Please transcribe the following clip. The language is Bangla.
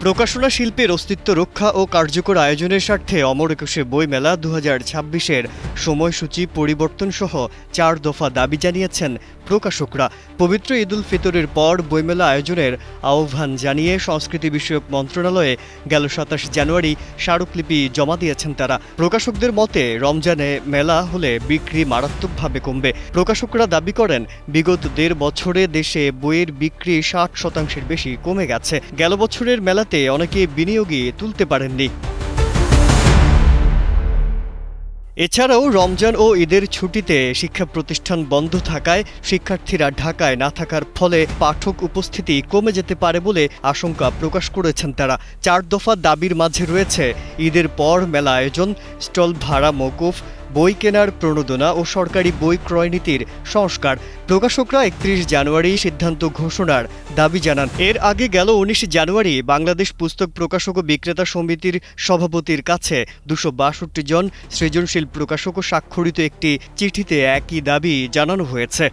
প্রকাশনা শিল্পের অস্তিত্ব রক্ষা ও কার্যকর আয়োজনের স্বার্থে অমর একুশে বইমেলা ২০২৬-এর সময়সূচি পরিবর্তন সহ ৪ দফা দাবি জানিয়েছেন প্রকাশকরা। পবিত্র ঈদুল ফিতরের পর বইমেলা আয়োজনের আহ্বান জানিয়ে সংস্কৃতি বিষয়ক মন্ত্রণালয়ে গেল ২৭ জানুয়ারি স্মারকলিপি জমা দিয়েছেন তারা। প্রকাশকদের মতে রমজানে মেলা হলে বিক্রি মারাত্মকভাবে কমবে। প্রকাশকরা দাবি করেন, বিগত ১.৫ বছরে দেশে বইয়ের বিক্রি ৬০% বেশি কমে গেছে। গেল বছরের মেলাতে অনেকে বিনিয়োগই তুলতে পারেননি। এছাড়াও রমজান ও ঈদের ছুটিতে শিক্ষা প্রতিষ্ঠান বন্ধ থাকায় শিক্ষার্থীরা ঢাকায় না থাকার ফলে পাঠক উপস্থিতি কমে যেতে পারে বলে আশঙ্কা প্রকাশ করেছেন তারা। ৪ দফা দাবির মাঝে রয়েছে ঈদের পর মেলা আয়োজন, স্টল ভাড়া মওকুফ, বই কেনার প্রণোদনা ও সরকারি বই ক্রয় নীতির সংস্কার। প্রকাশকরা ৩১ জানুয়ারি সিদ্ধান্ত ঘোষণার দাবি জানান। এর আগে গেল ১৯ জানুয়ারি বাংলাদেশ পুস্তক প্রকাশক ও বিক্রেতা সমিতির সভাপতির কাছে ২৬২ জন সৃজনশীল প্রকাশক ও স্বাক্ষরিত একটি চিঠিতে একই দাবি জানানো হয়েছে।